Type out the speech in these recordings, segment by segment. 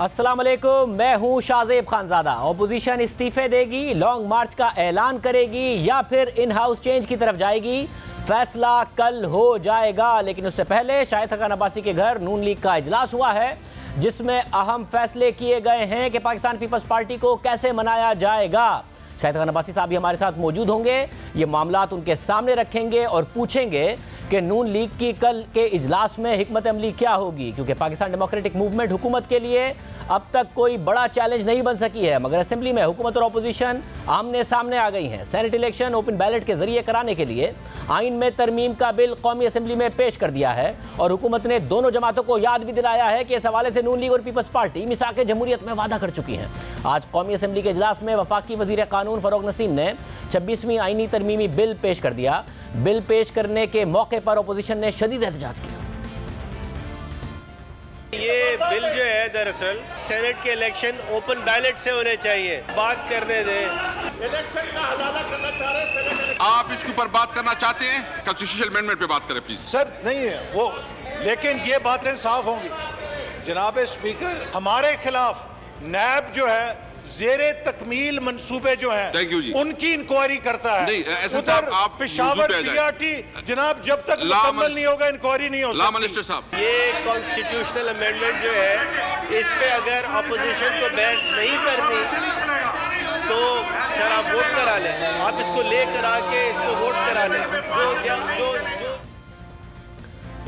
अस्सलाम वालेकुम, मैं हूं शाहजेब खानजादा। ऑपोजिशन इस्तीफे देगी, लॉन्ग मार्च का ऐलान करेगी या फिर इन हाउस चेंज की तरफ जाएगी, फैसला कल हो जाएगा। लेकिन उससे पहले शाहिद खान अब्बासी के घर नून लीग का इजलास हुआ है, जिसमें अहम फैसले किए गए हैं कि पाकिस्तान पीपल्स पार्टी को कैसे मनाया जाएगा। शाहिद खान अब्बासी साहब भी हमारे साथ मौजूद होंगे, ये मामलात उनके सामने रखेंगे और पूछेंगे कि नून लीग की कल के इजलास में हिकमत अमली क्या होगी, क्योंकि पाकिस्तान डेमोक्रेटिक मूवमेंट हुकूमत के लिए अब तक कोई बड़ा चैलेंज नहीं बन सकी है, मगर असेंबली में हुकूमत और अपोजिशन आमने सामने आ गई हैं। सेनेट इलेक्शन ओपन बैलेट के जरिए कराने के लिए आइन में तरमीम का बिल कौमी असेंबली में पेश कर दिया है और हुकूमत ने दोनों जमातों को याद भी दिलाया है कि इस हवाले से नून लीग और पीपल्स पार्टी मिसाक जमहूरियत में वादा कर चुकी हैं। आज कौमी असेंबली के इजलास में वफाकी वजीर कानून फरोग नसीम ने 26वीं आइनी तरमीमी बिल पेश कर दिया। बिल पेश करने के मौके पर अपोजिशन ने शदीद एहतजाज किया। ये बिल जो है दरअसल सेनेट के इलेक्शन ओपन बैलेट से होने चाहिए, बात करने दें। इलेक्शन का हवाला करना चाह रहे हैं सेनेट। आप इसके ऊपर बात करना चाहते हैं, कॉन्स्टिट्यूशनल अमेंडमेंट पे बात करें प्लीज। सर नहीं है वो, लेकिन ये बातें साफ होंगी। जनाब स्पीकर, हमारे खिलाफ नैब जो है जेरे तकमील मंसूबे जो हैं, थैंक यू जी, उनकी इंक्वायरी करता है। नहीं ऐसा साहब, आप पेशावर पीआरटी जनाब जब तक मुकम्मल नहीं होगा इंक्वायरी नहीं हो सकती। मिनिस्टर साहब, ये कॉन्स्टिट्यूशनल अमेंडमेंट जो है, इस पे अगर अपोजिशन को बहस नहीं करनी तो सर आप वोट करा लें, आप इसको लेकर आके इसको वोट करा लें। जो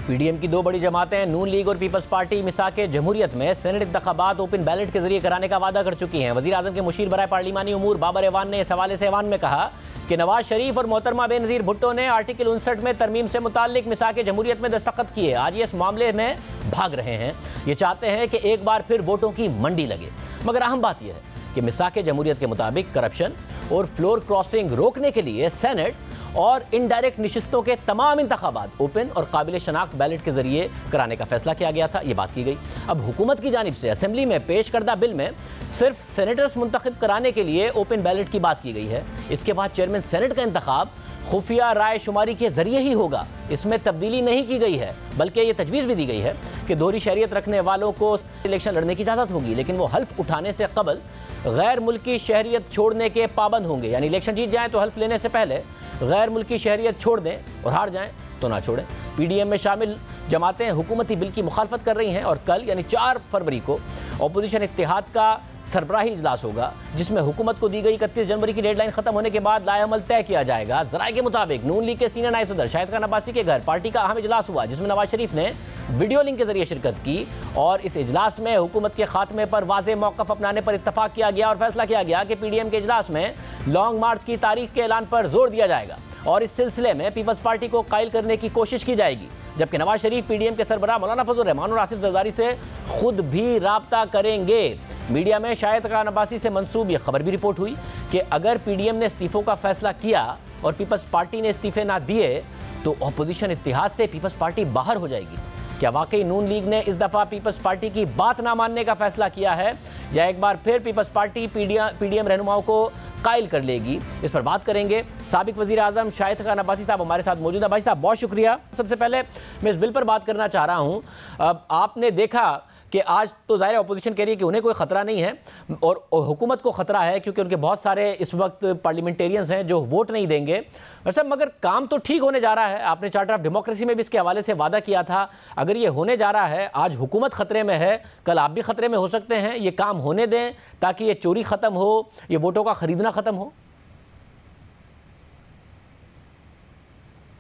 पीडीएम की दो बड़ी जमातें नून लीग और पीपल्स पार्टी मिसाक जमहूरियत में सेनेट इंतखाबात ओपन बैलेट के जरिए कराने का वादा कर चुकी हैं। वजीर आजम के मुशीर बराए पार्लिमानी उमूर बाबर ऐवान ने इस हवाले से ऐवान में कहा कि नवाज शरीफ और मोहतरमा बेनज़ीर भुट्टो ने आर्टिकल 59 में तरमीम से मुताल्लिक मिसाक जमहूरियत में दस्तखत किए। आज ये इस मामले में भाग रहे हैं, ये चाहते हैं कि एक बार फिर वोटों की मंडी लगे। मगर अहम बात यह है कि मिसाक जमहूरियत के मुताबिक करप्शन और फ्लोर क्रॉसिंग रोकने के लिए सेनेट और इनडायरेक्ट नशिस्तों के तमाम इंतखाबात ओपन और काबिल शनाख्त बैलेट के जरिए कराने का फैसला किया गया था, ये बात की गई। अब हुकूमत की जानिब से असेंबली में पेश करदा बिल में सिर्फ सेनेटर्स मुंतखब कराने के लिए ओपन बैलेट की बात की गई है। इसके बाद चेयरमैन सेनेट का इंतखाब खुफिया राय शुमारी के जरिए ही होगा। इसमें तब्दीली नहीं की गई है, बल्कि ये तजवीज़ भी दी गई है कि दोहरी शहरियत रखने वालों को इलेक्शन लड़ने की इजाज़त होगी, लेकिन वो हल्फ उठाने से कबल गैर मुल्की शहरियत छोड़ने के पाबंद होंगे। यानी इलेक्शन जीत जाएं तो हल्फ लेने से पहले गैर मुल्की शहरियत छोड़ दें और हार जाएं तो ना छोड़ें। पीडीएम में शामिल जमातें हुकूमती बिल की मुखालफत कर रही हैं और कल यानी 4 फरवरी को अपोजिशन इत्तेहाद का सरबराही इजलास होगा, जिसमें हुकूमत को दी गई 31 जनवरी की डेडलाइन खत्म होने के बाद लाएअमल तय किया जाएगा। जराए के मुताबिक नून लीग के सीनियर नायब सदर शाहिद खान अब्बासी के घर पार्टी का अहम इजलास हुआ, जिसमें नवाज शरीफ ने वीडियो लिंक के जरिए शिरकत की और इस इजलास में हुकूमत के खात्मे पर वाज़ेह मौक़िफ़ अपनाने पर इत्तफाक किया गया और फैसला किया गया कि पीडीएम के इजलास में लॉन्ग मार्च की तारीख के ऐलान पर जोर दिया जाएगा और इस सिलसिले में पीपल्स पार्टी को कायल करने की कोशिश की जाएगी। जबकि नवाज शरीफ पीडीएम के सरबराह मौलाना फजल रहमान और आसिफ जरदारी से खुद भी राब्ता करेंगे। मीडिया में शाहिद खान अब्बासी से मंसूब यह खबर भी रिपोर्ट हुई कि अगर पीडीएम ने इस्तीफों का फैसला किया और पीपल्स पार्टी ने इस्तीफे ना दिए तो अपोजिशन इत्तेहाद से पीपल्स पार्टी बाहर हो जाएगी। क्या वाकई नून लीग ने इस दफ़ा पीपल्स पार्टी की बात ना मानने का फैसला किया है या एक बार फिर पीपल्स पार्टी पीडीएम रहनुमाओं को कायल कर लेगी? इस पर बात करेंगे। साबिक वजीर आजम शाहिद खान अब्बासी साहब हमारे साथ मौजूद है। भाई साहब बहुत शुक्रिया। सबसे पहले मैं इस बिल पर बात करना चाह रहा हूँ। अब आपने देखा कि आज तो ज़ाहिर अपोजिशन कह रही है कि उन्हें कोई ख़तरा नहीं है और हुकूमत को ख़तरा है, क्योंकि उनके बहुत सारे इस वक्त पार्लियामेंटेरियंस हैं जो वोट नहीं देंगे। वैसे मगर काम तो ठीक होने जा रहा है। आपने चार्टर ऑफ डेमोक्रेसी में भी इसके हवाले से वादा किया था। अगर ये होने जा रहा है, आज हुकूमत ख़तरे में है, कल आप भी ख़तरे में हो सकते हैं। ये काम होने दें ताकि ये चोरी ख़त्म हो, ये वोटों का ख़रीदना ख़त्म हो।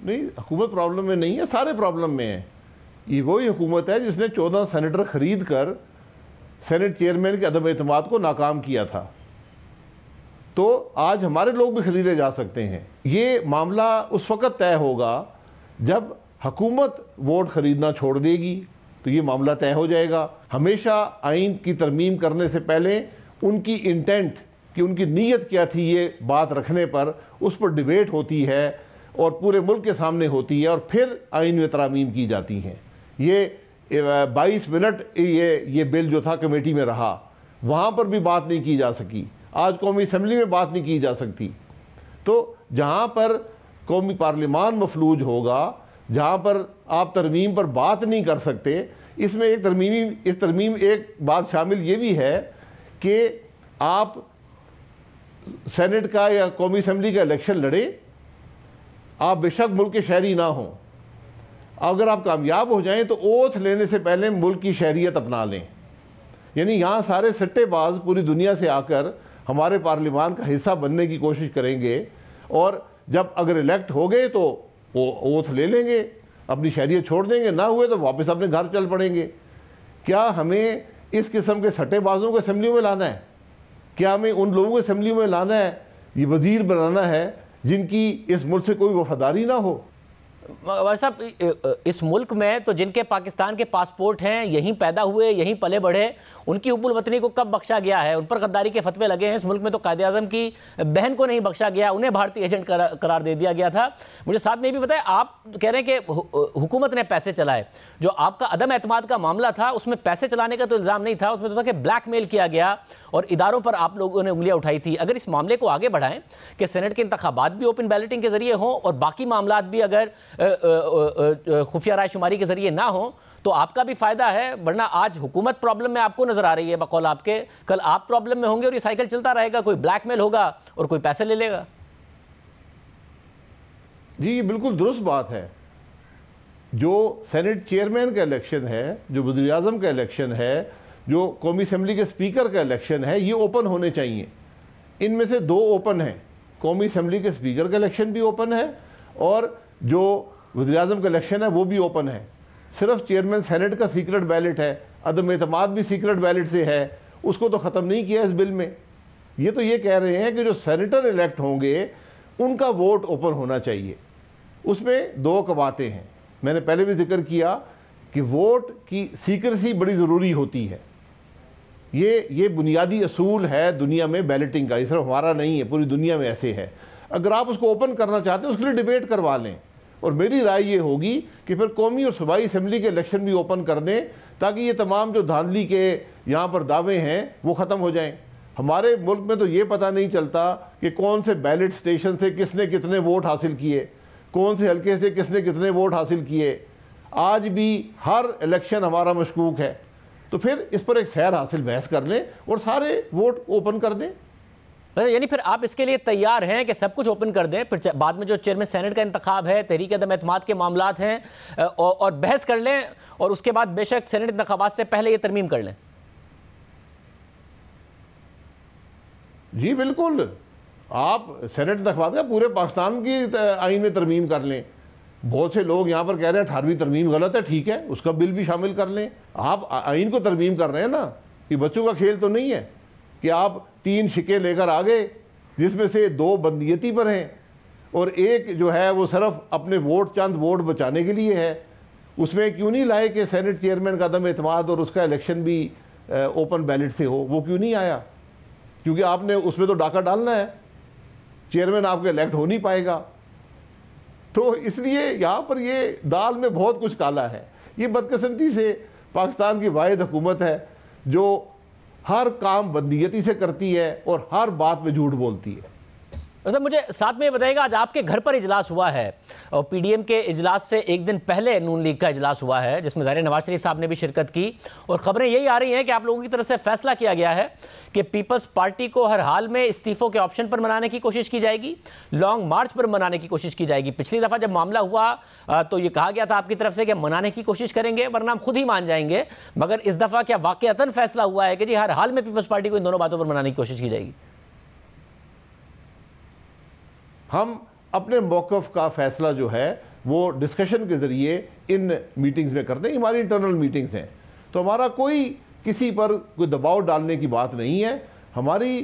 नहीं, हुकूमत प्रॉब्लम में नहीं है, सारे प्रॉब्लम में है। ये वही हुकूमत है जिसने 14 सेनेटर खरीद कर सेनेट चेयरमैन के अदम एतमाद को नाकाम किया था। तो आज हमारे लोग भी खरीदे जा सकते हैं। ये मामला उस वक़्त तय होगा जब हुकूमत वोट खरीदना छोड़ देगी, तो ये मामला तय हो जाएगा। हमेशा आइन की तरमीम करने से पहले उनकी इंटेंट कि उनकी नीयत क्या थी, ये बात रखने पर उस पर डिबेट होती है और पूरे मुल्क के सामने होती है और फिर आइन में तरमीम की जाती हैं। ये 22 मिनट ये बिल जो था कमेटी में रहा, वहाँ पर भी बात नहीं की जा सकी। आज कौमी असम्बली में बात नहीं की जा सकती। तो जहाँ पर कौमी पार्लिमान मफलूज होगा, जहाँ पर आप तरमीम पर बात नहीं कर सकते, इसमें इस तरमीम एक बात शामिल ये भी है कि आप सेनेट का या कौमी असम्बली का इलेक्शन लड़े, आप बेशक मुल्क के शहरी ना हों, अगर आप कामयाब हो जाएं तो ओथ लेने से पहले मुल्क की शहरियत अपना लें। यानी यहाँ सारे सट्टेबाज पूरी दुनिया से आकर हमारे पार्लियामान का हिस्सा बनने की कोशिश करेंगे, और जब अगर इलेक्ट हो गए तो वो ओथ ले लेंगे, अपनी शहरियत छोड़ देंगे, ना हुए तो वापस अपने घर चल पड़ेंगे। क्या हमें इस किस्म के सट्टेबाजों को असम्बलियों में लाना है? क्या हमें उन लोगों को असम्बलियों में लाना है, ये वजीर बनाना है जिनकी इस मुल्क से कोई वफादारी ना हो? साहब, इस मुल्क में तो जिनके पाकिस्तान के पासपोर्ट हैं, यहीं पैदा हुए, यहीं पले बढ़े, उनकी हुब्बुल वतनी को कब बख्शा गया है? उन पर गद्दारी के फतवे लगे हैं। इस मुल्क में तो कायदे आज़म की बहन को नहीं बख्शा गया, उन्हें भारतीय एजेंट करार दे दिया गया था। मुझे साथ में भी बताएं, आप कह रहे हैं कि हुकूमत ने पैसे चलाए, जो आपका अदम एतमाद का मामला था उसमें पैसे चलाने का तो इल्ज़ाम नहीं था, उसमें तो था कि ब्लैकमेल किया गया और इदारों पर आप लोगों ने उंगलियां उठाई थी। अगर इस मामले को आगे बढ़ाएं कि सेनेट के इंतखाबात भी ओपन बैलेटिंग के जरिए हों और बाकी मामला भी अगर खुफिया राय शुमारी के जरिए ना हो तो आपका भी फायदा है, वरना आज हुकूमत प्रॉब्लम में आपको नजर आ रही है बकौल आपके, कल आप प्रॉब्लम में होंगे और ये साइकिल चलता रहेगा, कोई ब्लैकमेल होगा और कोई पैसे ले लेगा। जी बिल्कुल दुरुस्त बात है। जो सेनेट चेयरमैन का इलेक्शन है, जो वज़ीर आज़म का इलेक्शन है, जो कौमी असम्बली के स्पीकर का इलेक्शन है, ये ओपन होने चाहिए। इनमें से दो ओपन हैं, कौमी असम्बली के स्पीकर का इलेक्शन भी ओपन है और जो वज़ीर आज़म का इलेक्शन है वो भी ओपन है। सिर्फ चेयरमैन सेनेट का सीक्रेट बैलेट है, अदम एतमाद भी सीक्रेट बैलेट से है, उसको तो ख़त्म नहीं किया इस बिल में। ये तो ये कह रहे हैं कि जो सेनेटर इलेक्ट होंगे उनका वोट ओपन होना चाहिए। उसमें दो कवाते हैं, मैंने पहले भी जिक्र किया कि वोट की सीक्रेसी बड़ी ज़रूरी होती है। ये बुनियादी असूल है दुनिया में बैलेटिंग का, ये सिर्फ हमारा नहीं है, पूरी दुनिया में ऐसे है। अगर आप उसको ओपन करना चाहते हैं उसके लिए डिबेट करवा लें, और मेरी राय ये होगी कि फिर कौमी और सूबाई असम्बली के इलेक्शन भी ओपन कर दें ताकि ये तमाम जो धांधली के यहाँ पर दावे हैं वो ख़त्म हो जाएं। हमारे मुल्क में तो ये पता नहीं चलता कि कौन से बैलेट स्टेशन से किसने कितने वोट हासिल किए, कौन से हल्के से किसने कितने वोट हासिल किए। आज भी हर इलेक्शन हमारा मशकूक है, तो फिर इस पर एक सैर हासिल बहस कर लें और सारे वोट ओपन कर दें। यानी फिर आप इसके लिए तैयार हैं कि सब कुछ ओपन कर दें, फिर बाद में जो चेयरमैन सेनेट का इंतखाब है, तहरीक अदम एतमाद के मामलात हैं, और बहस कर लें और उसके बाद बेशक सेनेट इंतखाबात से पहले ये तरमीम कर लें? जी बिल्कुल, आप सेनेट इंतखाबात का पूरे पाकिस्तान की आइन में तरमीम कर लें। बहुत से लोग यहाँ पर कह रहे हैं 18वीं तरमीम गलत है, ठीक है, उसका बिल भी शामिल कर लें। आप आइन को तरमीम कर रहे हैं ना, ये बच्चों का खेल तो नहीं है कि आप 3 शिक्के लेकर आ गए जिसमें से 2 बंदियती पर हैं और एक जो है वो सिर्फ अपने वोट, चंद वोट बचाने के लिए है। उसमें क्यों नहीं लाए कि सेनेट चेयरमैन का अदम एतमाद और उसका इलेक्शन भी ओपन बैलेट से हो? वो क्यों नहीं आया? क्योंकि आपने उसमें तो डाका डालना है, चेयरमैन आपका इलेक्ट हो नहीं पाएगा। तो इसलिए यहाँ पर ये दाल में बहुत कुछ काला है। ये बदकिस्मती से पाकिस्तान की वाहिद हुकूमत है जो हर काम बंदियती से करती है और हर बात में झूठ बोलती है। मतलब मुझे साथ में बताइएगा, आज आपके घर पर इजलास हुआ है और पीडीएम के इजलास से एक दिन पहले नून लीग का इजलास हुआ है जिसमें ज़ाहिर नवाज शरीफ साहब ने भी शिरकत की, और खबरें यही आ रही हैं कि आप लोगों की तरफ से फैसला किया गया है कि पीपल्स पार्टी को हर हाल में इस्तीफों के ऑप्शन पर मनाने की कोशिश की जाएगी, लॉन्ग मार्च पर मनाने की कोशिश की जाएगी। पिछली दफ़ा जब मामला हुआ तो ये कहा गया था आपकी तरफ से कि मनाने की कोशिश करेंगे वरना हम खुद ही मान जाएंगे, मगर इस दफ़ा क्या वाकईतन फैसला हुआ है कि जी हर हाल में पीपल्स पार्टी को इन दोनों बातों पर मनाने की कोशिश की जाएगी? हम अपने मौक़िफ़ का फ़ैसला जो है वो डिस्कशन के ज़रिए इन मीटिंग्स में करते हैं। हमारी इंटरनल मीटिंग्स हैं, तो हमारा कोई किसी पर कोई दबाव डालने की बात नहीं है। हमारी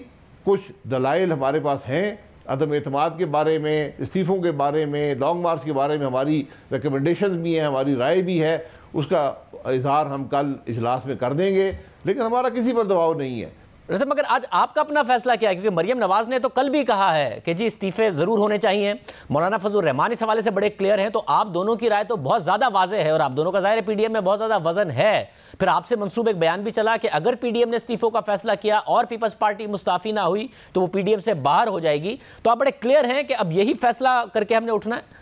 कुछ दलाइल हमारे पास हैं, अदम एतमाद के बारे में, इस्तीफ़ों के बारे में, लॉन्ग मार्च के बारे में हमारी रिकमेंडेशंस भी हैं, हमारी राय भी है, उसका इजहार हम कल इजलास में कर देंगे, लेकिन हमारा किसी पर दबाव नहीं है। मगर आज आपका अपना फैसला क्या है? क्योंकि मरियम नवाज ने तो कल भी कहा है कि जी इस्तीफे ज़रूर होने चाहिए, मौलाना फजलुर रहमान इस हवाले से बड़े क्लियर हैं, तो आप दोनों की राय तो बहुत ज़्यादा वाज़ेह है और आप दोनों का ज़ाहिर पीडीएम में बहुत ज़्यादा वजन है। फिर आपसे मंसूब एक बयान भी चला कि अगर पीडीएम ने इस्तीफों का फैसला किया और पीपल्स पार्टी मुस्ताफ़ी ना हुई तो वो पीडीएम से बाहर हो जाएगी, तो आप बड़े क्लियर हैं कि अब यही फैसला करके हमने उठना है।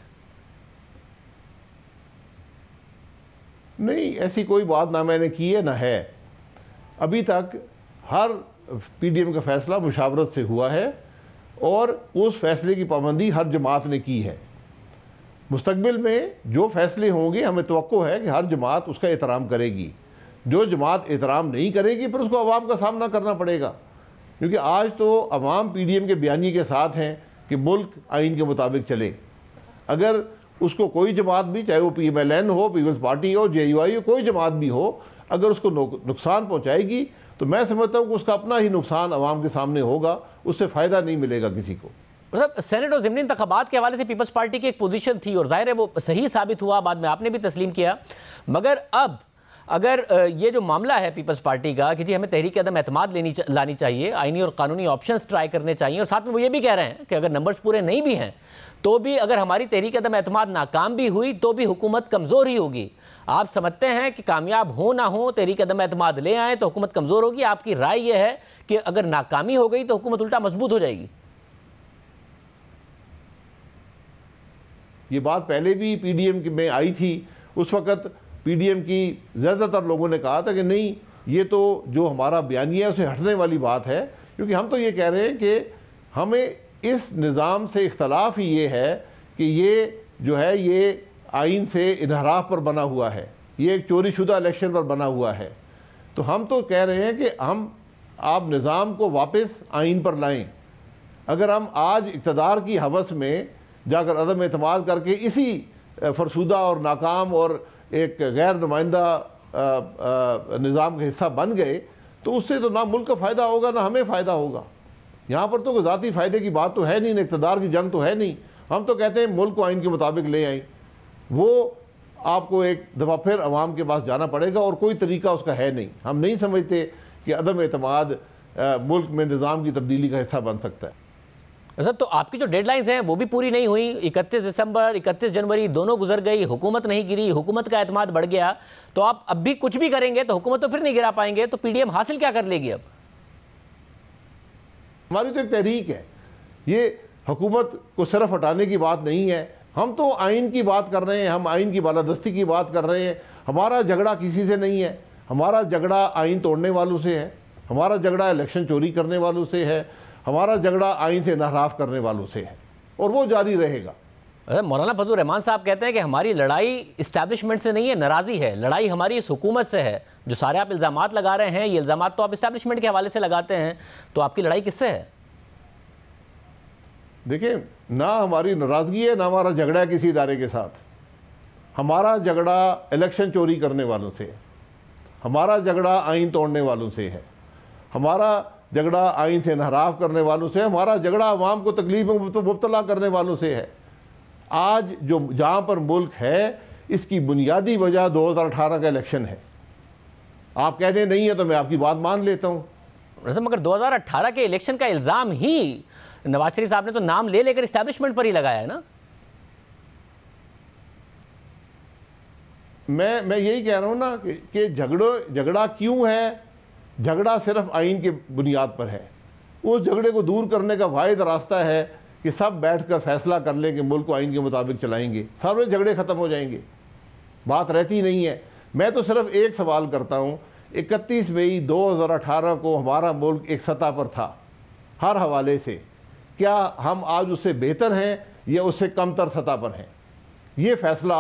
नहीं, ऐसी कोई बात ना मैंने की है ना है। अभी तक हर पीडीएम का फैसला मुशावरत से हुआ है और उस फैसले की पाबंदी हर जमात ने की है। मुस्तकबिल में जो फैसले होंगे हमें तवक्को है कि हर जमात उसका एहतराम करेगी। जो जमात एहतराम नहीं करेगी फिर उसको अवाम का सामना करना पड़ेगा, क्योंकि आज तो अवाम पीडीएम के बयानी के साथ हैं कि मुल्क आइन के मुताबिक चले। अगर उसको कोई जमात भी, चाहे वो PMLN हो, पीपल्स पार्टी हो, JUI हो, कोई जमात भी हो, अगर उसको नुकसान पहुँचाएगी तो मैं समझता हूँ कि उसका अपना ही नुकसान अवाम के सामने होगा, उससे फ़ायदा नहीं मिलेगा किसी को। मतलब सेनेट और ज़िमनी इंतखाबात के हवाले से पीपल्स पार्टी की एक पोजीशन थी और जाहिर है वो सही साबित हुआ, बाद में आपने भी तस्लीम किया। मगर अब अगर ये जो मामला है पीपल्स पार्टी का कि जी हमें तहरीक अदम एतमाद लानी चाहिए, आइनी और कानूनी ऑप्शंस ट्राई करने चाहिए, और साथ में वो ये भी कह रहे हैं कि अगर नंबर्स पूरे नहीं भी हैं तो भी अगर हमारी तहरीक अदम एतमाद नाकाम भी हुई तो भी हुकूमत कमज़ोर ही होगी। आप समझते हैं कि कामयाब हो ना हो तहरीक अदम एतमाद ले आए तो हुकूमत कमज़ोर होगी? आपकी राय यह है कि अगर नाकामी हो गई तो हुकूमत उल्टा मजबूत हो जाएगी? ये बात पहले भी पीडीएम में आई थी। उस वक़्त पीडीएम की ज़्यादातर लोगों ने कहा था कि नहीं, ये तो जो हमारा बयानिया है उसे हटने वाली बात है, क्योंकि हम तो ये कह रहे हैं कि हमें इस निज़ाम से इख्तलाफ ही ये है कि ये जो है ये आइन से इनहराफ पर बना हुआ है, ये एक चोरीशुदा इलेक्शन पर बना हुआ है। तो हम तो कह रहे हैं कि आप निज़ाम को वापस आइन पर लाएं। अगर हम आज इक़्तिदार की हवस में जाकर अदम एतमाद करके इसी फरसूदा और नाकाम और एक गैर नुमाइंदा निज़ाम का हिस्सा बन गए तो उससे तो ना मुल्क का फ़ायदा होगा ना हमें फ़ायदा होगा। यहाँ पर तो ज़ाती फ़ायदे की बात तो है नहीं, इक़्तिदार की जंग तो है नहीं। हम तो कहते हैं मुल्क को आइन के मुताबिक ले आए। वो आपको एक दफ़ा फिर अवाम के पास जाना पड़ेगा और कोई तरीका उसका है नहीं। हम नहीं समझते कि अदम एतमाद मुल्क में निज़ाम की तब्दीली का हिस्सा बन सकता है। सर, तो आपकी जो डेडलाइंस हैं वो भी पूरी नहीं हुई। 31 दिसंबर 31 जनवरी दोनों गुजर गई, हुकूमत नहीं गिरी, हुकूमत का एतमाद बढ़ गया। तो आप अब भी कुछ भी करेंगे तो हुकूमत तो फिर नहीं गिरा पाएंगे, तो पीडीएम हासिल क्या कर लेगी? अब हमारी तो एक तहरीक है, ये हुकूमत को सिर्फ हटाने की बात नहीं है। हम तो आइन की बात कर रहे हैं, हम आइन की बालादस्ती की बात कर रहे हैं। हमारा झगड़ा किसी से नहीं है, हमारा झगड़ा आइन तोड़ने वालों से है, हमारा झगड़ा इलेक्शन चोरी करने वालों से है, हमारा झगड़ा आइन से इनहराफ करने वालों से है और वो जारी रहेगा। मौलाना फजल रहमान साहब कहते हैं कि हमारी लड़ाई इस्टेब्लिशमेंट से नहीं है, नाराज़ी है, लड़ाई हमारी इस हुकूमत से है। जो सारे आप इल्ज़ामात लगा रहे हैं ये इल्ज़ामात तो आप इस्टेब्लिशमेंट के हवाले से लगाते हैं, तो आपकी लड़ाई किससे है? देखिए, ना हमारी नाराज़गी है ना हमारा झगड़ा है किसी इदारे के साथ। हमारा झगड़ा इलेक्शन चोरी करने वालों से है, हमारा झगड़ा आइन तोड़ने वालों से है, हमारा झगड़ा आइन से इनहराफ करने वालों से है, हमारा झगड़ा अवाम को तकलीफ में मुब्तला करने वालों से है। आज जो जहाँ पर मुल्क है इसकी बुनियादी वजह 2018 का इलेक्शन है। आप कहते हैं नहीं है तो मैं आपकी बात मान लेता हूँ। मगर 2018 के इलेक्शन का इल्ज़ाम ही नवाज शरीफ साहब ने तो नाम ले लेकर इस्टेब्लिशमेंट पर ही लगाया है ना। मैं यही कह रहा हूँ ना कि झगड़ा क्यों है? झगड़ा सिर्फ आइन के बुनियाद पर है। उस झगड़े को दूर करने का वाहिद रास्ता है कि सब बैठकर फैसला कर लें कि मुल्क को आइन के मुताबिक चलाएंगे, सारे झगड़े ख़त्म हो जाएंगे, बात रहती नहीं है। मैं तो सिर्फ एक सवाल करता हूँ, 31 मई 2018 को हमारा मुल्क एक सतह पर था हर हवाले से, क्या हम आज उससे बेहतर हैं या उससे कमतर सतह पर हैं? ये फ़ैसला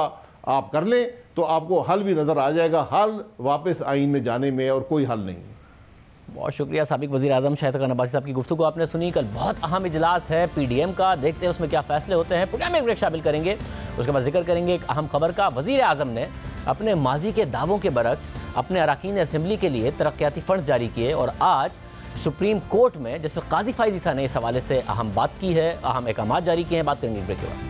आप कर लें तो आपको हल भी नज़र आ जाएगा। हल वापस आइन में जाने में और कोई हल नहीं। बहुत शुक्रिया साबिक वज़ीर आज़म शाहिद खान अब्बासी साहब की गुफ्तगू आपने सुनी। कल बहुत अहम इजलास है पीडीएम का, देखते हैं उसमें क्या फैसले होते हैं। प्रोग्राम में एक ब्रेक शामिल करेंगे, उसके बाद जिक्र करेंगे एक अहम खबर का। वज़ीर आज़म ने अपने माजी के दावों के बरक्स अपने अरकान असम्बली के लिए तरक्याती फ़ंड जारी किए और आज सुप्रीम कोर्ट में जैसे काजी फाइज़ ईसा ने इस हवाले से अहम बात की है, अहम अहकाम जारी किए हैं। बात करेंगे ब्रेक के बाद।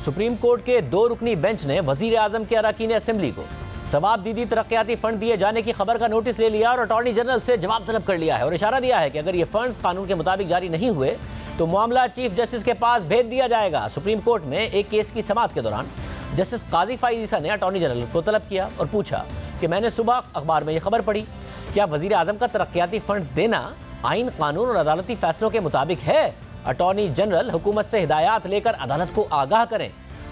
सुप्रीम कोर्ट के 2 रुकनी बेंच ने वजीर आजम के अरकान असम्बली को सवाबदीदी तरक्याती फंड दिए जाने की खबर का नोटिस ले लिया और अटॉर्नी जनरल से जवाब तलब कर लिया है और इशारा दिया है कि अगर ये फंड्स कानून के मुताबिक जारी नहीं हुए तो मामला चीफ जस्टिस के पास भेज दिया जाएगा। सुप्रीम कोर्ट में एक केस की समाअत के दौरान जस्टिस काजी फाइज़ ईसा ने अटॉर्नी जनरल को तलब किया और पूछा कि मैंने सुबह अखबार में यह खबर पढ़ी, क्या वजीर आजम का तरक्याती फंड्स देना आइन, कानून और अदालती फैसलों के मुताबिक है? अटॉर्नी जनरल हुकूमत से हिदायत लेकर अदालत को आगाह करें।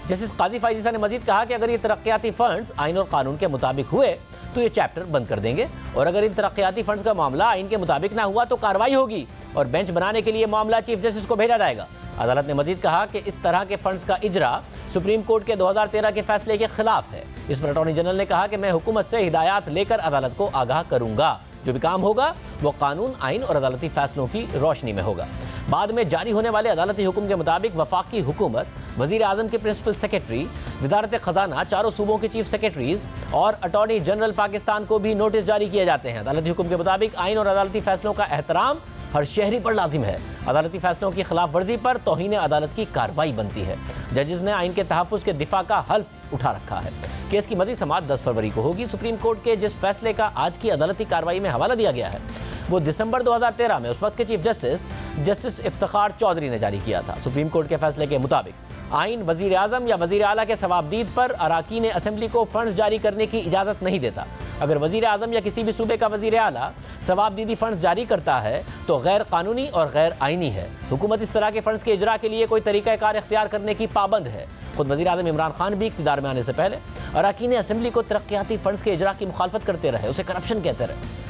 जस्टिस काजी फाइजीसा ने मजीद कहा कि अगर ये तरक्याती फंड्स आइन और कानून के मुताबिक हुए तो ये चैप्टर बंद कर देंगे, और अगर इन तरक्याती फंड्स का मामला आइन के मुताबिक ना हुआ तो कार्रवाई होगी और बेंच बनाने के लिए मामला चीफ जस्टिस को भेजा जाएगा। अदालत ने मजीद कहा कि इस तरह के फंड्स का इजरा सुप्रीम कोर्ट के 2013 के फैसले के खिलाफ है। इस पर अटॉर्नी जनरल ने कहा कि मैं हुकूमत से हिदायत लेकर अदालत को आगाह करूंगा, जो भी काम होगा वो कानून, आइन और अदालती फैसलों की रोशनी में होगा। बाद में जारी होने वाले अदालती हुक्म के मुताबिक वफाकी हुकूमत, वजीर आजम के प्रिंसिपल सेक्रेटरी, वजारत खजाना, चारों सूबों के चीफ सेक्रेटरीज और अटॉर्नी जनरल पाकिस्तान को भी नोटिस जारी किए जाते हैं। अदालती हुक्म के मुताबिक आइन और अदालती फैसलों का एहतराम हर शहरी पर लाजिम है। अदालती फैसलों की खिलाफ वर्जी पर तौहीन अदालत की कार्रवाई बनती है। जजेस ने आइन के तहफ़्फ़ुज़ के दिफा का हल्फ उठा रखा है। केस की मज़ीद समाअत 10 फरवरी को होगी। सुप्रीम कोर्ट के जिस फैसले का आज की अदालती कार्रवाई में हवाला दिया गया है वो दिसंबर 2013 में उस वक्त के चीफ जस्टिस इफ्तिखार चौधरी ने जारी किया था। सुप्रीम कोर्ट के फैसले के मुताबिक आइन वजीर आजम या वजीर आला के सवाबदीद पर अराकीन असम्बली को फंड्स जारी करने की इजाज़त नहीं देता। अगर वजीर आजम या किसी भी सूबे का वजीर आला सवाबदीदी फंड्स जारी करता है तो गैर कानूनी और गैर आइनी है। हुकूमत इस तरह के फंड्स के इजरा के लिए कोई तरीक़ाकार इख्तियार करने की पाबंद है। खुद वजीर आजम इमरान खान भी इक़्तिदार में आने से पहले अराकीन असम्बली को तरक्याती फंड्स के इजरा की मुखालफत करते रहे, उसे करप्शन कहते रहे।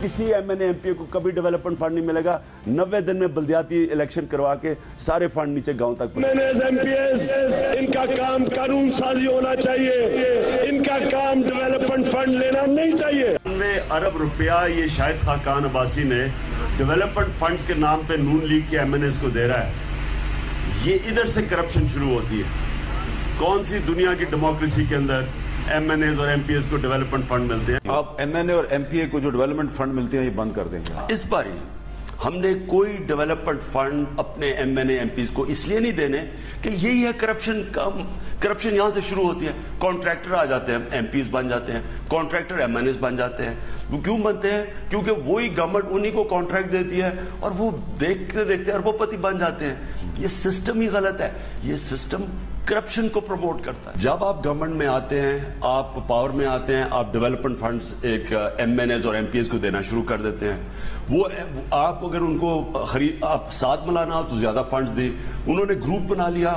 किसी एमएनए एमपीए को कभी डेवलपमेंट फंड नहीं मिलेगा। 90 दिन में बल्दियाती इलेक्शन करवा के सारे फंड नीचे गांव तक। इनका काम कानून साजी होना चाहिए, इनका काम डेवलपमेंट फंड लेना नहीं चाहिए। 90 अरब रुपया ये शाहिद खान अब्बासी ने डेवलपमेंट फंड के नाम पे नून लीग के एमएनए को दे रहा है। ये इधर से करप्शन शुरू होती है। कौन सी दुनिया की डेमोक्रेसी के अंदर एमएनए और एमपीएस को डेवलपमेंट फंड मिलते हैं? आप एमएनए और एमपीए को जो डेवलपमेंट फंड मिलते हैं ये बंद कर देंगे? इस बार हमने कोई डेवलपमेंट फंड अपने एमएनए एमपीएस को इसलिए नहीं देने कि यही है करप्शन यहां से शुरू होती है। कॉन्ट्रैक्टर आ जाते हैं, एमपीएस बन जाते हैं, कॉन्ट्रैक्टर एमएनए बन जाते हैं। वो क्यों बनते हैं? क्योंकि वही गवर्नमेंट उन्हीं को कॉन्ट्रैक्ट देती है और वो देखते देखते अरबोपति बन जाते हैं। ये सिस्टम ही गलत है। ये सिस्टम करप्शन को प्रमोट करता है। जब आप गवर्नमेंट में आते हैं, आप पावर में आते हैं, आप डेवलपमेंट फंड्स एक एमएनएस और एमपीएस को देना शुरू कर देते हैं। वो आप अगर उनको आप साथ मिलाना हो तो ज्यादा फंड्स दे। उन्होंने ग्रुप बना लिया,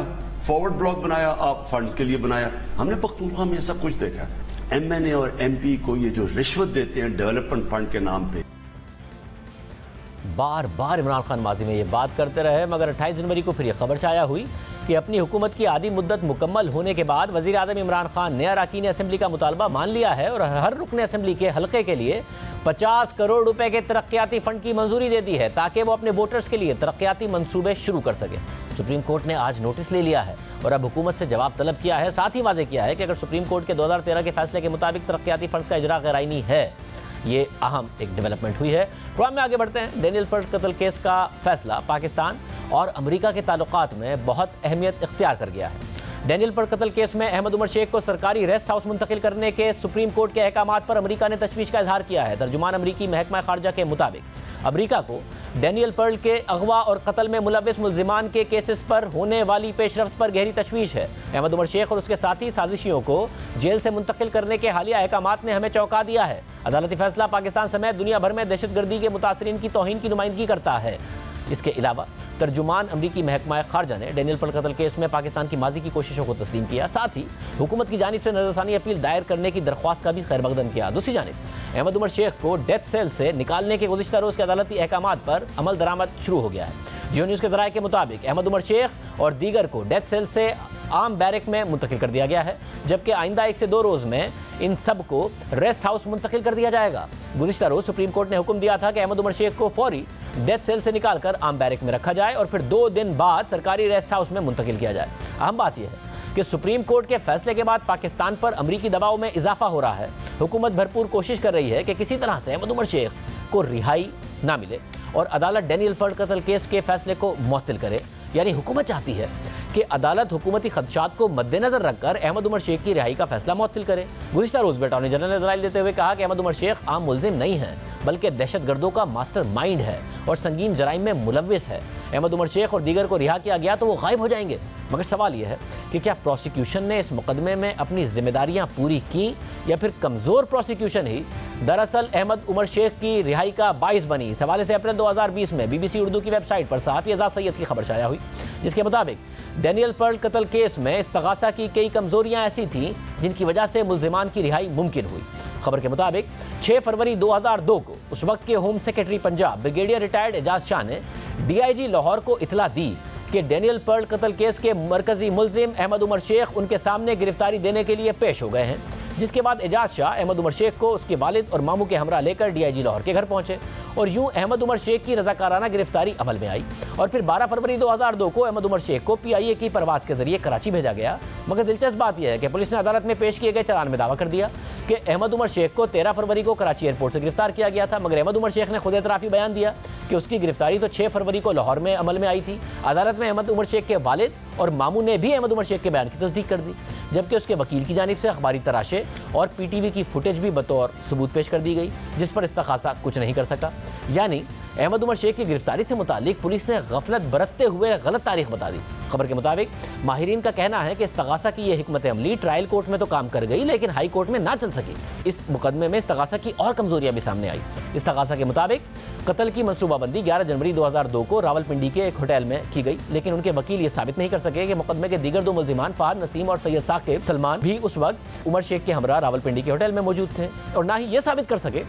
फॉरवर्ड ब्लॉक बनाया, आप फंड्स के लिए बनाया। हमने पख्तूनख्वा में सब कुछ देखा। एमएनए और एमपी को ये जो रिश्वत देते हैं डेवलपमेंट फंड के नाम पे, बार बार इमरान खान माजी में ये बात करते रहे, मगर 28 जनवरी को फिर ये खबर शाया हुई कि अपनी हुकूमत की आधी मुद्दत मुकम्मल होने के बाद वज़ीर आज़म इमरान खान ने अरकान असम्बली का मुतालबा मान लिया है और हर रुकन असम्बली के हल्के के लिए 50 करोड़ रुपए के तरक्याती फंड की मंजूरी दे दी है ताकि वो अपने वोटर्स के लिए तरक्याती मंसूबे शुरू कर सके। सुप्रीम कोर्ट ने आज नोटिस ले लिया है और अब हुकूमत से जवाब तलब किया है। साथ ही वाज़ेह किया है कि अगर सुप्रीम कोर्ट के 2013 के फैसले के मुताबिक तरक्याती फंड का इजरा गैर आईनी है, ये अहम एक डेवलपमेंट हुई है। प्रोग्राम में आगे बढ़ते हैं। डेनियल पर्ट कत्ल केस का फैसला पाकिस्तान और अमेरिका के ताल्लुकात में बहुत अहमियत इख्तियार कर गया है। डेनियल पर्ट कत्ल केस में अहमद उमर शेख को सरकारी रेस्ट हाउस मुंतकिल करने के सुप्रीम कोर्ट के अहकामात पर अमेरिका ने तशवीश का इजहार किया है। तर्जुमान अमरीकी महकमा खारजा के मुताबिक अमेरिका को डेनियल पर्ट के अगवा और कत्ल में मुलव्विस मुल्जिमान के केसेस पर होने वाली पेशरफ्त पर गहरी तशवीश है। अहमद उमर शेख और उसके साथी साजिशियों को जेल से मुंतकिल करने के हालिया अहकामात ने हमें चौंका दिया है। अदालती फैसला पाकिस्तान समेत दुनिया भर में दहशतगर्दी के मुतासरीन की तौहीन की नुमाइंदगी करता है। इसके अलावा तर्जुमान अमरीकी महकमा खारजा ने डेनियल पर्ट कत्ल केस में पाकिस्तान की माजी की कोशिशों को तस्लीम किया। साथ ही हुकूमत की जानिब से नजरसानी अपील दायर करने की दरख्वास्त का भी खैरमकदम किया। दूसरी जानिब अहमद उमर शेख को डेथ सेल से निकालने के गुज़िश्ता रोज़ के अदालती अहकामात पर अमल दरामद शुरू हो गया है। जियो न्यूज़ के ज़राए के मुताबिक अहमद उमर शेख और दीगर को डेथ सेल से आम बैरक में मुंतकिल कर दिया गया है, जबकि आइंदा 1 से 2 रोज़ में इन सब को रेस्ट हाउस मुंतकिल कर दिया जाएगा। गुज़िश्ता रोज़ सुप्रीम कोर्ट ने हुक्म दिया था कि अहमद उमर शेख को फौरी डेथ सेल से निकालकर आम बैरक में रखा जाए और फिर 2 दिन बाद सरकारी रेस्ट हाउस में मुंतकिल किया जाए। अहम बात यह है कि सुप्रीम कोर्ट के फैसले के बाद पाकिस्तान पर अमरीकी दबाव में इजाफा हो रहा है। हुकूमत भरपूर कोशिश कर रही है कि किसी तरह से अहमद उमर शेख को रिहाई ना मिले और अदालत डेनियल पर्ट कत्ल केस के फैसले को मुअत्तल करे। यानी हुकूमत चाहती है कि अदालत हुकूमती खदशात को मद्देनजर रखकर अहमद उमर शेख की रिहाई का फैसला मुअत्तल करे। गुज़िश्ता रोज़ अटॉर्नी जनरल ने दलाइल देते हुए कहा कि अहमद उमर शेख आम मुल्जिम नहीं है, बल्कि दहशतगर्दों का मास्टर माइंड है और संगीन जराइम में मुलव्विस है। अहमद उमर शेख और दीगर को रिहा किया गया तो वो गायब हो जाएंगे। मगर सवाल यह है कि क्या प्रोसिक्यूशन ने इस मुकदमे में अपनी जिम्मेदारियां पूरी की या फिर कमज़ोर प्रोसिक्यूशन ही दरअसल अहमद उमर शेख की रिहाई का बाइस बनी। इस हवाले से अप्रैल 2020 में BBC उर्दू की वेबसाइट पर सहाफ़ी एजाज सैयद की खबर शाया हुई, जिसके मुताबिक डैनियल पर्ल कत्ल केस में इस्तगासा की कई कमजोरियां ऐसी थीं जिनकी वजह से मुल्जिमान की रिहाई मुमकिन हुई। खबर के मुताबिक 6 फरवरी 2002 को उस वक्त के home secretary Punjab brigadier retired Ijaz Shah ने DIG लाहौर को इतला दी कि डैनियल पर्ल कत्ल केस के मरकजी मुल्जिम अहमद उमर शेख उनके सामने गिरफ्तारी देने के लिए पेश हो गए हैं। जिसके बाद एजाज शाह अहमद उमर शेख को उसके वालिद और मामू के हमरा लेकर DIG लाहौर के घर पहुंचे और यूं अहमद उमर शेख की रजाकाराना गिरफ्तारी अमल में आई और फिर 12 फरवरी 2002 को अहमद उमर शेख को PIA की परवास के जरिए कराची भेजा गया। मगर दिलचस्प बात यह है कि पुलिस ने अदालत में पेश किए गए चालान में दावा कर दिया कि अहमद उमर शेख को 13 फरवरी को कराची एयरपोर्ट से गिरफ्तार किया गया था। मगर अहमद उमर शेख ने खुद एतराफ़ी बयान दिया कि उसकी गिरफ्तारी तो 6 फरवरी को लाहौर में अमल में आई थी। अदालत में अहमद उमर शेख के वालिद और मामू ने भी अहमद उमर शेख के बयान की तस्दीक कर दी, जबकि उसके वकील की जानिब से अखबारी तराशे और PTV की फुटेज भी बतौर सबूत पेश कर दी गई, जिस पर इस्तगासा कुछ नहीं कर सका। यानी अहमद उमर शेख की गिरफ्तारी से मुतालिक पुलिस ने गफलत बरतते हुए गलत तारीख बता दी। खबर के मुताबिक माहिरीन का कहना है कि इस्तगासा की यह हिकमत अमली ट्रायल कोर्ट में तो काम कर गई लेकिन हाई कोर्ट में ना चल सकी। इस मुकदमे में इस्तगासा की और कमजोरियां भी सामने आई। इस्तगासा के मुताबिक कत्ल की मनसूबाबंदी 11 जनवरी 2002 को रावलपिंडी के एक होटल में की गई, लेकिन उनके वकील ये साबित नहीं कर सके कि मुकदमे के दीगर 2 मुल्जिमान फहद नसीम और सैयद साकिब सलमान भी उस वक्त उमर शेख के हमरा रावलपिंडी के होटल में मौजूद थे, और ना ही ये साबित कर सके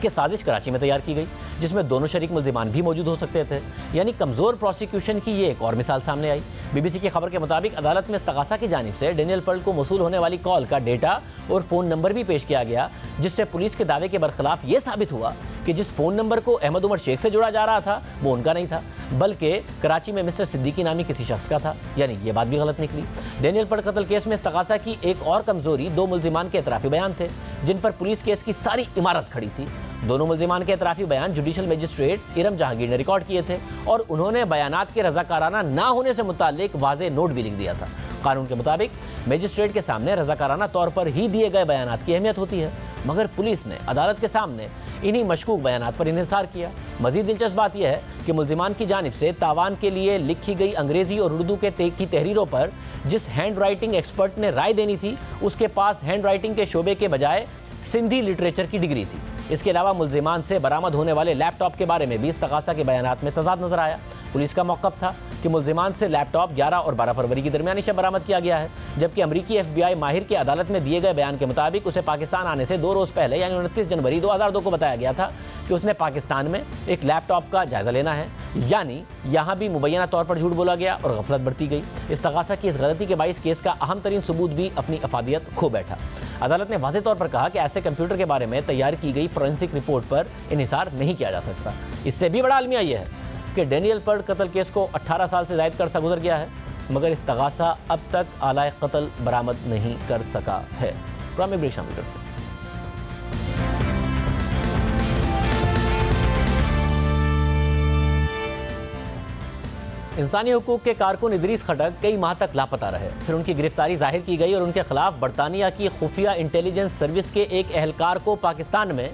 कि साजिश कराची में तैयार की गई जिसमें दोनों शरीक मुल्जिमान भी मौजूद हो सकते थे। यानी कमज़ोर प्रोसिक्यूशन की ये एक और मिसाल सामने आई। BBC की खबर के मुताबिक अदालत में इस्तगासा की जानिब से डैनियल पर्ल को मौसूल होने वाली कॉल का डेटा और फ़ोन नंबर भी पेश किया गया, जिससे पुलिस के दावे के बरखिलाफ ये साबित हुआ कि जिस फ़ोन नंबर को अहमद उमर शेख से जुड़ा जा रहा था वो उनका नहीं था, बल्कि कराची में मिस्टर सिद्दीकी नामी किसी शख्स का था। यानी ये बात भी गलत निकली। डैनियल पर्ल कत्ल केस में इस्तगासा की एक और कमजोरी 2 मुल्जिमान के एतराफ़ी बयान थे, जिन पर पुलिस केस की सारी इमारत खड़ी थी। दोनों मुल्जिमान के एतराफ़ी बयान जुडिशल मजिस्ट्रेट इरम जहांगीर ने रिकॉर्ड किए थे और उन्होंने बयानात के रजाकाराना ना होने से मुताल्लिक वाज़े नोट भी लिख दिया था। कानून के मुताबिक मजिस्ट्रेट के सामने रजाकाराना तौर पर ही दिए गए बयानात की अहमियत होती है, मगर पुलिस ने अदालत के सामने इन्हीं मशकूक बयानात पर इन्हिसार किया। मजीद दिलचस्प बात यह है कि मुल्जिमान की जानिब से तावान के लिए लिखी गई अंग्रेजी और उर्दू की तहरीरों पर जिस हैंड राइटिंग एक्सपर्ट ने राय देनी थी उसके पास हैंड राइटिंग के शोबे के बजाय सिंधी लिटरेचर की डिग्री थी। इसके अलावा मुल्जिमान से बरामद होने वाले लैपटॉप के बारे में भी इस्तगासा के बयानात में तजाद नजर आया। पुलिस का मौक़िफ़ था कि मुल्जिमान से लैपटॉप 11 और 12 फरवरी की दरमियानी शब बरामद किया गया है, जबकि अमरीकी FBI माहिर के अदालत में दिए गए बयान के मुताबिक उसे पाकिस्तान आने से 2 रोज़ पहले यानी 29 जनवरी 2002 को बताया गया था कि उसने पाकिस्तान में एक लैपटॉप का जायज़ा लेना है। यानी यहाँ भी मुबैना तौर पर झूठ बोला गया और गफलत बरती गई। इस्तगासा की इस गलती के बाइस केस का अहम तरीन सबूत भी अपनी अफादियत खो बैठा। अदालत ने वाज़ेह तौर पर कहा कि ऐसे कंप्यूटर के बारे में तैयार की गई फोरेंसिक रिपोर्ट पर इन्हिसार नहीं किया जा सकता। इससे भी बड़ा अलमिया यह है कि डैनियल पर्ल कत्ल केस को 18 साल से ज़ायद अरसा गुजर गया है, मगर इस्तगासा अब तक आलाए कत्ल बरामद नहीं कर सका है। प्रोग्राम में ब्रेक शामिल करते हैं। इंसानी हुकूक के कारकुन इदरीस खटक कई माह तक लापता रहे, फिर उनकी गिरफ्तारी जाहिर की गई और उनके खिलाफ बरतानिया की खुफिया इंटेलिजेंस सर्विस के एक एहलकार को पाकिस्तान में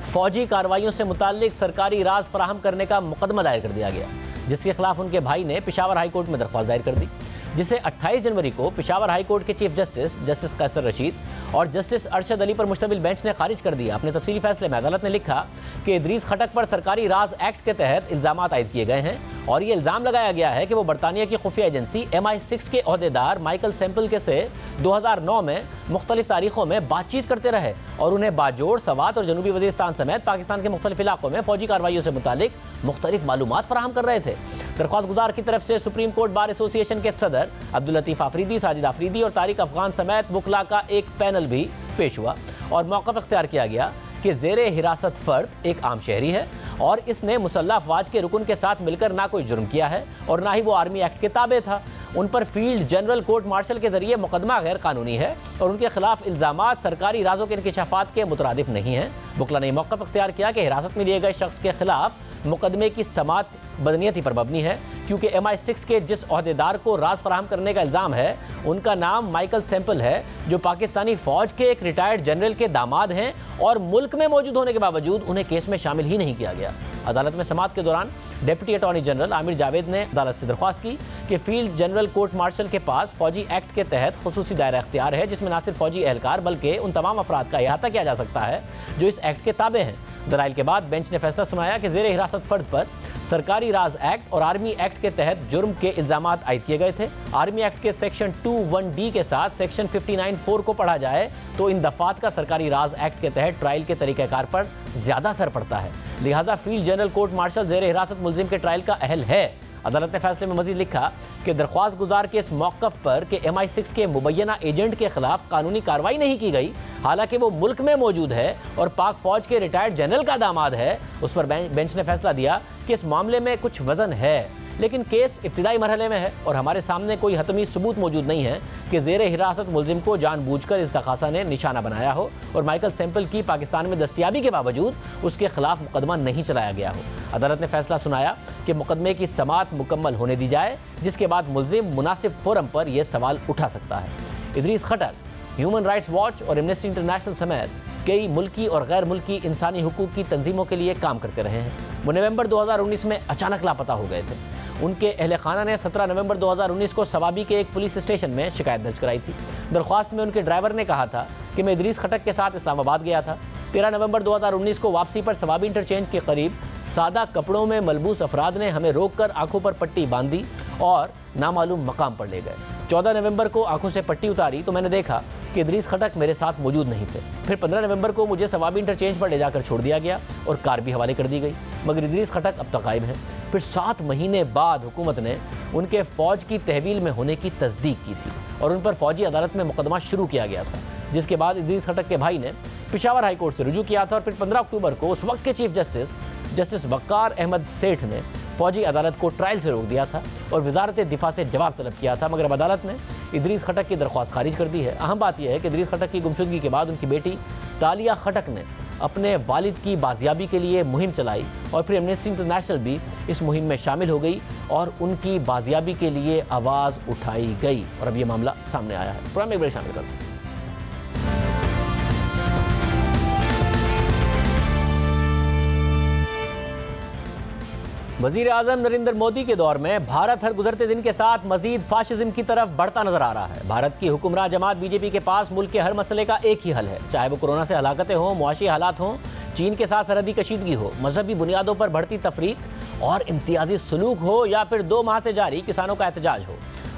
फौजी कार्रवाइयों से मुताल्लिक सरकारी राज फराहम करने का मुकदमा दायर कर दिया गया, जिसके खिलाफ उनके भाई ने पेशावर हाई कोर्ट में दरख्वास्त दायर कर दी, जिसे 28 जनवरी को पेशावर हाई कोर्ट के चीफ जस्टिस कैसर रशीद और जस्टिस अरशद अली पर मुश्तमिल बेंच ने खारिज कर दिया। अपने तफसीली फैसले में अदालत ने लिखा कि इदरीस खटक पर सरकारी राज एक्ट के तहत इल्ज़ामात आयद किए गए हैं और ये इल्ज़ाम लगाया गया है कि वो बरतानिया की खुफिया एजेंसी MI6 के अहदेदार माइकल सैम्पल के से 2009 में मुख्तलिफ तारीखों में बातचीत करते रहे और उन्हें बाजोड़, सवात और जनूबी वज़ीरिस्तान समेत पाकिस्तान के मुख्तलिफ इलाकों में फौजी कार्रवाइयों से मुतालिक मुख्तलिफ मालूमात फराहम कर रहे थे। दरख्वास्त गुजार की तरफ से सुप्रीम कोर्ट बार एसोसिएशन के सदर अब्दुल लतीफ़ आफरीदी, साजिद आफरीदी और तारिक अफगान समेत वकला का एक पैनल भी पेश हुआ और मौक़िफ़ इख्तियार किया गया कि ज़ेरे हिरासत फ़र्द एक आम शहरी है और इसने मुसल्लह अफवाज के रुकन के साथ मिलकर ना कोई जुर्म किया है और ना ही वो आर्मी एक्ट के ताबे था। उन पर फील्ड जनरल कोर्ट मार्शल के जरिए मुकदमा गैर कानूनी है और उनके खिलाफ इल्ज़ामात सरकारी राजों के इंकिशाफात के मुतरादिफ नहीं है। वकला ने मौक़िफ़ इख्तियार किया कि हिरासत में लिए गए शख्स के खिलाफ मुकदमे की समात बदनीयती पर मबनी है, क्योंकि MI6 के जिस ओहदेदार को राज फराहम करने का इल्ज़ाम है उनका नाम माइकल सैंपल है, जो पाकिस्तानी फ़ौज के एक रिटायर्ड जनरल के दामाद हैं और मुल्क में मौजूद होने के बावजूद उन्हें केस में शामिल ही नहीं किया गया। अदालत में समाअत के दौरान deputy attorney general Aamir Javed ने अदालत से दरख्वास्त की कि फील्ड जनरल कोर्ट मार्शल के पास फौजी एक्ट के तहत खुसूसी दायरा इख्तियार है, जिसमें न सिर्फ फौजी एहलकार बल्कि उन तमाम अफराद का अहाता किया जा सकता है जो इस एक्ट के ताबे हैं। दलाइल के बाद बेंच ने फैसला सुनाया कि ज़ेर हिरासत फर्द पर सरकारी राज एक्ट और आर्मी एक्ट के तहत जुर्म के इल्ज़ामात आयद किए गए थे। आर्मी एक्ट के सेक्शन 2(1)D के साथ सेक्शन 59(4) को पढ़ा जाए तो इन दफात का सरकारी राज एक्ट के तहत ट्रायल के तरीक़ाकार पर ज़्यादा असर पड़ता है, लिहाजा फील्ड जनरल कोर्ट मार्शल ज़ेर हिरासत मुलजिम के ट्रायल का अहल है। अदालत ने फैसले में मजीद लिखा कि दरख्वास्त गुजार के इस मौक़िफ़ पर कि MI6 के मुबैना एजेंट के खिलाफ कानूनी कार्रवाई नहीं की गई, हालांकि वो मुल्क में मौजूद है और पाक फौज के रिटायर्ड जनरल का दामाद है, उस पर बेंच ने फैसला दिया कि इस मामले में कुछ वजन है, लेकिन केस इब्तिदाई मरहले में है और हमारे सामने कोई हतमी सबूत मौजूद नहीं है कि ज़ेर हिरासत मुलजिम को जानबूझकर इस दरख्वास्त ने निशाना बनाया हो और माइकल सैंपल की पाकिस्तान में दस्तियाबी के बावजूद उसके खिलाफ मुकदमा नहीं चलाया गया हो। अदालत ने फैसला सुनाया कि मुकदमे की समाअत मुकम्मल होने दी जाए, जिसके बाद मुलजिम मुनासिब फोरम पर यह सवाल उठा सकता है। इदरीस खटक ह्यूमन राइट्स वॉच और एमनेस्टी इंटरनेशनल समेत कई मुल्की और गैर मुल्की इंसानी हुकूक की तंजीमों के लिए काम करते रहे हैं। वो नवंबर 2019 में अचानक लापता हो गए थे। उनके अहल खाना ने 17 नवंबर 2019 को सवाबी के एक पुलिस स्टेशन में शिकायत दर्ज कराई थी। दरख्वास्त में उनके ड्राइवर ने कहा था कि मैं इदरीस खटक के साथ इस्लामाबाद गया था। 13 नवंबर 2019 को वापसी पर सवाबी इंटरचेंज के करीब सादा कपड़ों में मलबूस अफराद ने हमें रोककर आंखों पर पट्टी बांधी और नामालूम मकाम पर ले गए। 14 नवंबर को आंखों से पट्टी उतारी तो मैंने देखा कि इदरीस खटक मेरे साथ मौजूद नहीं थे। फिर 15 नवंबर को मुझे सवाबी इंटरचेंज पर ले जाकर छोड़ दिया गया और कार भी हवाले कर दी गई, मगर इदरीस खटक अब तक गायब हैं। फिर 7 महीने बाद हुकूमत ने उनके फ़ौज की तहवील में होने की तस्दीक की थी और उन पर फ़ौजी अदालत में मुकदमा शुरू किया गया था, जिसके बाद इदरीस खटक के भाई ने पेशावर हाई कोर्ट से रुजू किया था और फिर 15 अक्टूबर को उस वक्त के चीफ जस्टिस वक़ार अहमद सेठ ने फ़ौजी अदालत को ट्रायल से रोक दिया था और वजारत दिफा से जवाब तलब किया था, मगर अब अदालत ने इदरीस खटक की दरख्वास्त खारिज कर दी है। अहम बात यह है कि इदरीस खटक की गुमशुदगी के बाद उनकी बेटी तालिया खटक ने अपने वालिद की बाजियाबी के लिए मुहिम चलाई और फिर एमनेस्टी इंटरनेशनल भी इस मुहिम में शामिल हो गई और उनकी बाजियाबी के लिए आवाज़ उठाई गई और अब ये मामला सामने आया है। प्रोग्राम में एक ब्रेक शामिल करते हैं। वज़ीर आज़म नरेंद्र मोदी के दौर में भारत हर गुजरते दिन के साथ मजीद फाशिज्म की तरफ बढ़ता नजर आ रहा है। भारत की हुक्मरान जमात बीजेपी के पास मुल्क के हर मसले का एक ही हल है, चाहे वो कोरोना से हलाकतें हों, मुआशी हालात हों, चीन के साथ सरहदी कशीदगी हो, मजहबी बुनियादों पर बढ़ती तफरीक और इम्तियाजी सलूक हो, या फिर 2 माह से जारी किसानों का एहतजाज हो।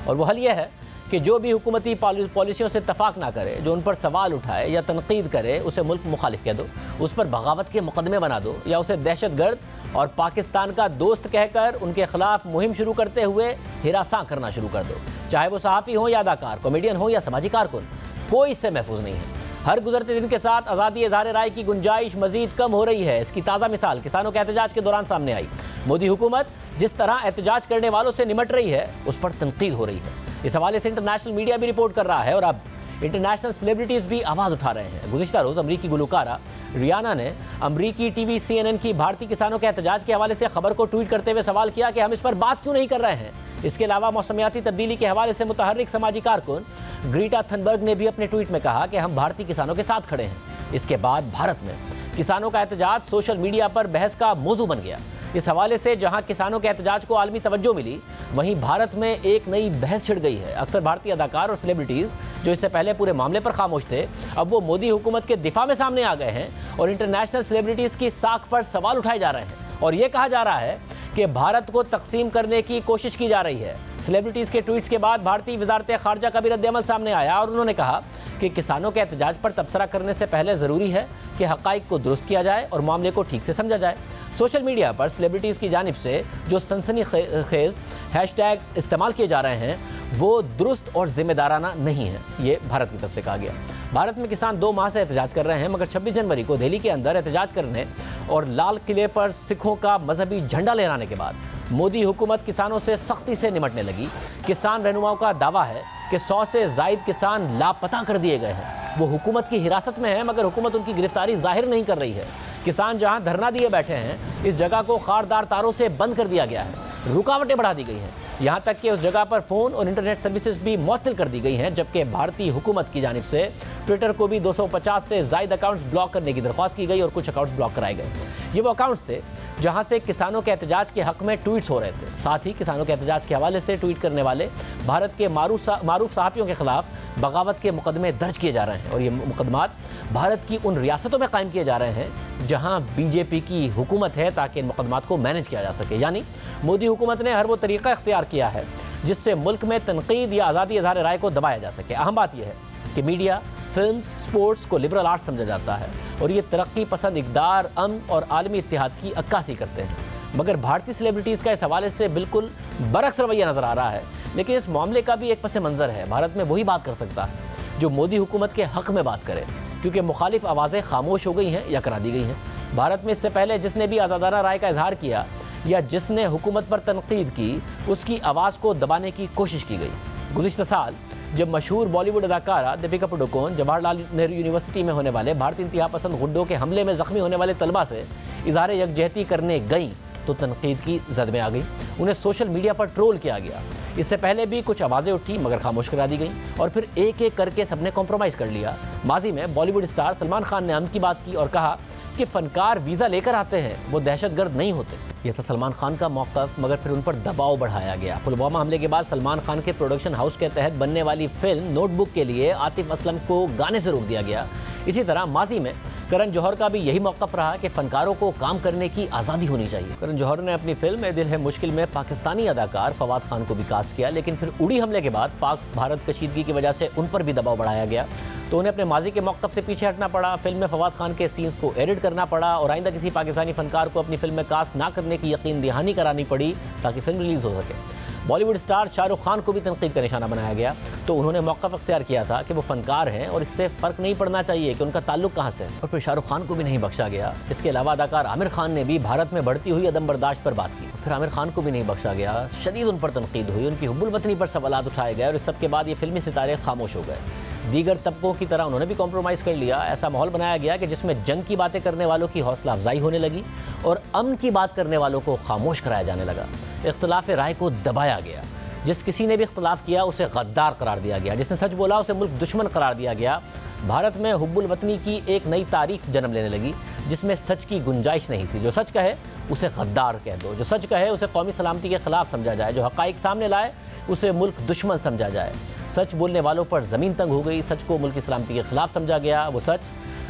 और वो हल यह है कि जो भी हुकूमती पॉलिसियों से इत्तफाक ना करे, जो उन पर सवाल उठाए या तनकीद करे, उसे मुल्क मुखालिफ कह दो, उस पर बगावत के मुकदमे बना दो या उसे दहशतगर्द और पाकिस्तान का दोस्त कहकर उनके खिलाफ मुहिम शुरू करते हुए हिरासां करना शुरू कर दो। चाहे वो सहाफ़ी हो या अदाकार, कॉमेडियन हो या समाजी कारकुन, कोई इससे महफूज नहीं है। हर गुजरते दिन के साथ आज़ादी इज़हार राय की गुंजाइश मजीद कम हो रही है। इसकी ताज़ा मिसाल किसानों के एहतजाज के दौरान सामने आई। मोदी हुकूमत जिस तरह एहतजाज करने वालों से निमट रही है, उस पर तनकीद हो रही है। इस हवाले से इंटरनेशनल मीडिया भी रिपोर्ट कर रहा है और अब इंटरनेशनल सेलिब्रिटीज़ भी आवाज़ उठा रहे हैं। गुज़िश्ता रोज़ अमरीकी गुलकारा रियाना ने अमरीकी टीवी CNN की भारतीय किसानों के एहतजाज के हवाले से खबर को ट्वीट करते हुए सवाल किया कि हम इस पर बात क्यों नहीं कर रहे हैं। इसके अलावा मौसमियाती तब्दीली के हवाले से मुतहर्रिक समाजी कारकुन ग्रीटा थनबर्ग ने भी अपने ट्वीट में कहा कि हम भारतीय किसानों के साथ खड़े हैं। इसके बाद भारत में किसानों का एहतजाज सोशल मीडिया पर बहस का मौजू बन गया। इस हवाले से जहां किसानों के एहतजाज को आलमी तवज्जो मिली, वहीं भारत में एक नई बहस छिड़ गई है। अक्सर भारतीय अदाकार और सेलिब्रिटीज़ जो इससे पहले पूरे मामले पर खामोश थे, अब वो मोदी हुकूमत के दिफा में सामने आ गए हैं और इंटरनेशनल सेलिब्रिटीज़ की साख पर सवाल उठाए जा रहे हैं और ये कहा जा रहा है कि भारत को तकसीम करने की कोशिश की जा रही है। सेलिब्रिटीज़ के ट्वीट्स के बाद भारतीय वजारत खारजा का भी रद्द-ए-अमल सामने आया और उन्होंने कहा कि किसानों के एहतजाज पर तबसरा करने से पहले ज़रूरी है कि हक़ाइक़ को दुरुस्त किया जाए और मामले को ठीक से समझा जाए। सोशल मीडिया पर सेलिब्रिटीज़ की जानिब से जो सनसनीखेज़ हैशटैग इस्तेमाल किए जा रहे हैं, वो दुरुस्त और जिम्मेदाराना नहीं है, ये भारत की तरफ से कहा गया। भारत में किसान 2 माह से एहतजाज कर रहे हैं, मगर 26 जनवरी को दिल्ली के अंदर एहतजाज करने और लाल किले पर सिखों का मजहबी झंडा लहराने के बाद मोदी हुकूमत किसानों से सख्ती से निमटने लगी। किसान रहनुमाओं का दावा है कि 100 से ज़ायद किसान लापता कर दिए गए हैं। वो हुकूमत की हिरासत में है, मगर हुकूमत उनकी गिरफ्तारी जाहिर नहीं कर रही है। किसान जहां धरना दिए बैठे हैं, इस जगह को खारदार तारों से बंद कर दिया गया है। रुकावटें बढ़ा दी गई हैं। यहाँ तक कि उस जगह पर फ़ोन और इंटरनेट सर्विसेज भी मुअत्तल कर दी गई हैं, जबकि भारतीय हुकूमत की जानिब से ट्विटर को भी 250 से ज़ायद अकाउंट्स ब्लॉक करने की दरख्वास्त की गई और कुछ अकाउंट्स ब्लॉक कराए गए। ये वो अकाउंट्स थे जहाँ से किसानों के एहतजाज के हक़ में ट्वीट्स हो रहे थे। साथ ही किसानों के एहतजाज के हवाले से ट्वीट करने वाले भारत के मारूफ सहाफ़ियों के खिलाफ बगावत के मुकदमे दर्ज किए जा रहे हैं और ये मुकदमात भारत की उन रियासतों में कायम किए जा रहे हैं जहाँ बीजेपी की हुकूमत है, ताकि इन मुकदमात को मैनेज किया जा सके। यानी मोदी हुकूमत ने हर वो तरीक़ा इख्तियार किया है जिससे मुल्क में तनकीद या आज़ादी इज़हार राय को दबाया जा सके। अहम बात यह है कि मीडिया, फिल्म्स, स्पोर्ट्स को लिबरल आर्ट समझा जाता है और ये तरक्की पसंद, इक़दार, अमन और आलमी इत्तेहाद की अक्कासी करते हैं। मगर भारतीय सेलिब्रिटीज़ का इस हवाले से बिल्कुल बरक्स रवैया नज़र आ रहा है। लेकिन इस मामले का भी एक पस मंज़र है। भारत में वही बात कर सकता है जो मोदी हुकूमत के हक़ में बात करे, क्योंकि मुखालिफ आवाज़ें खामोश हो गई हैं या करा दी गई हैं। भारत में इससे पहले जिसने भी आज़ादाना राय का इजहार किया या जिसने हुकूमत पर तनकीद की, उसकी आवाज़ को दबाने की कोशिश की गई। गुज़िश्ता साल जब मशहूर बॉलीवुड अदाकारा दीपिका पादुकोण जवाहरलाल नेहरू यूनिवर्सिटी में होने वाले भारतीय इंतहा पसंद गुंडों के हमले में ज़ख्मी होने वाले तलबा से इज़हार यकजहती करने गई तो तनकीद की जद में आ गई। उन्हें सोशल मीडिया पर ट्रोल किया गया। इससे पहले भी कुछ आवाज़ें उठी मगर खामोश करा दी गई और फिर एक एक करके सबने कॉम्प्रोमाइज़ कर लिया। माजी में बॉलीवुड स्टार सलमान खान ने अमन की बात की और कहा कि फ़नकार वीज़ा लेकर आते हैं, वो दहशतगर्द नहीं होते। यह था सलमान खान का मौक़िफ़, मगर फिर उन पर दबाव बढ़ाया गया। पुलवामा हमले के बाद सलमान खान के प्रोडक्शन हाउस के तहत बनने वाली फिल्म नोटबुक के लिए आतिफ असलम को गाने से रोक दिया गया। इसी तरह माजी में करण जौहर का भी यही मौक़िफ़ रहा कि फ़नकारों को काम करने की आज़ादी होनी चाहिए। करण जौहर ने अपनी फिल्म ए दिल है मुश्किल में पाकिस्तानी अदाकार फवाद खान को भी कास्ट किया, लेकिन फिर उड़ी हमले के बाद पाक भारत कशीदगी की वजह से उन पर भी दबाव बढ़ाया गया तो उन्हें अपने माजी के मौक़िफ़ से पीछे हटना पड़ा। फिल्म में फवाद खान के सीन्स को एडिट करना पड़ा और आइंदा किसी पाकिस्तानी फ़नकार को अपनी फिल्म में कास्ट ना करने की यकीन दहानी करानी पड़ी ताकि फिल्म रिलीज़ हो सके। बॉलीवुड स्टार शाहरुख खान को भी तनकीद का निशाना बनाया गया तो उन्होंने मौक़िफ़ इख्तियार किया था कि वो फ़नकार हैं और इससे फ़र्क नहीं पड़ना चाहिए कि उनका ताल्लुक कहाँ से है। और फिर शाहरुख खान को भी नहीं बख्शा गया। इसके अलावा अदाकार आमिर खान ने भी भारत में बढ़ती हुई अदम बर्दाश्त पर बात की। फिर आमिर खान को भी नहीं बख्शा गया। शदीद उन पर तनकीद हुई, उनकी हुब्बुल वतनी पर सवालात उठाए गए और इस सब के बाद ये फिल्मी सितारे खामोश हो गए। दीगर तबकों की तरह उन्होंने भी कॉम्प्रोमाइज़ कर लिया। ऐसा माहौल बनाया गया कि जिसमें जंग की बातें करने वालों की हौसला अफजाई होने लगी और अमन की बात करने वालों को खामोश कराया जाने लगा। इख्तिलाफ राय को दबाया गया। जिस किसी ने भी इख्तिलाफ किया उसे गद्दार करार दिया गया। जिसने सच बोला उसे मुल्क दुश्मन करार दिया गया। भारत में हुब्बुल वतनी की एक नई तारीफ जन्म लेने लगी जिसमें सच की गुंजाइश नहीं थी। जो सच कहे उसे गद्दार कह दो, जो सच कहे उसे कौमी सलामती के खिलाफ समझा जाए, जो हक़ाइक़ सामने लाए उसे मुल्क दुश्मन समझा जाए। सच बोलने वालों पर ज़मीन तंग हो गई। सच को मुल्क की सलामती के खिलाफ समझा गया। वो सच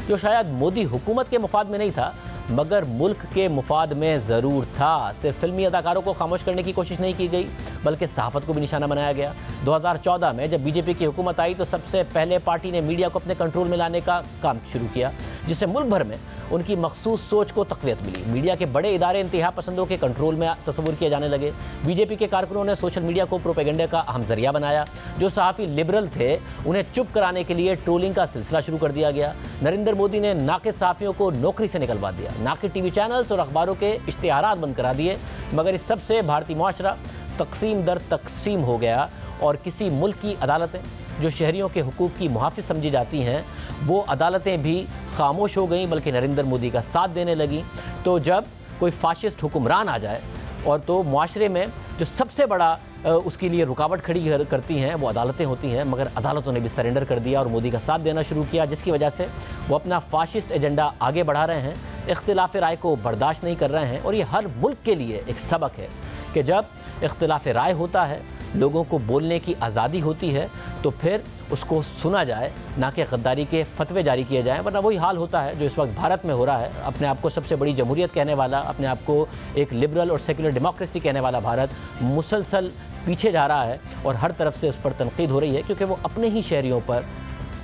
जो शायद मोदी हुकूमत के मुफाद में नहीं था मगर मुल्क के मुफाद में ज़रूर था। सिर्फ फिल्मी अदाकारों को खामोश करने की कोशिश नहीं की गई बल्कि सहाफ़त को भी निशाना बनाया गया। 2014 में जब बीजेपी की हुकूमत आई तो सबसे पहले पार्टी ने मीडिया को अपने कंट्रोल में लाने का काम शुरू किया, जिससे मुल्क भर में उनकी मखसूस सोच को तक़वियत मिली। मीडिया के बड़े इदारे इंतहा पसंदों के कंट्रोल में तस्वुर किए जाने लगे। बीजेपी के कारकुनों ने सोशल मीडिया को प्रोपेगेंडे का अहम जरिया बनाया। जो सहाफ़ी लिबरल थे उन्हें चुप कराने के लिए ट्रोलिंग का सिलसिला शुरू कर दिया गया। नरेंद्र मोदी ने नाक़िद सहाफ़ियों को नौकरी से निकलवा दिया। नाक़िद टीवी चैनल्स और अखबारों के इश्तिहारात बंद करा दिए। मगर इस सब से भारतीय मुआशरा तकसीम दर तकसीम हो गया और किसी मुल्क की अदालतें जो शहरियों के हुकूक की मुहाफ़िज़ समझी जाती हैं वो अदालतें भी खामोश हो गईं बल्कि नरेंद्र मोदी का साथ देने लगी। तो जब कोई फाशिस्ट हुक्मरान आ जाए और तो मुआशरे में जो सबसे बड़ा उसके लिए रुकावट खड़ी करती हैं वो अदालतें होती हैं, मगर अदालतों ने भी सरेंडर कर दिया और मोदी का साथ देना शुरू किया, जिसकी वजह से वो अपना फाशिस्ट एजेंडा आगे बढ़ा रहे हैं। इख्तिलाफ राय को बर्दाश्त नहीं कर रहे हैं और ये हर मुल्क के लिए एक सबक है कि जब इख्तिलाफ राय होता है, लोगों को बोलने की आज़ादी होती है तो फिर उसको सुना जाए, ना कि गद्दारी के फतवे जारी किए जाएं। वरना वही हाल होता है जो इस वक्त भारत में हो रहा है। अपने आप को सबसे बड़ी जमहूरियत कहने वाला, अपने आप को एक लिबरल और सेकुलर डेमोक्रेसी कहने वाला भारत मुसलसल पीछे जा रहा है और हर तरफ से उस पर तनकीद हो रही है क्योंकि वो अपने ही शहरियों पर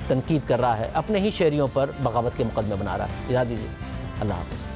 तनकीद कर रहा है, अपने ही शहरियों पर बगावत के मुकदमे बना रहा है। इजाज़त दीजिए, अल्लाह हाफ़िज़।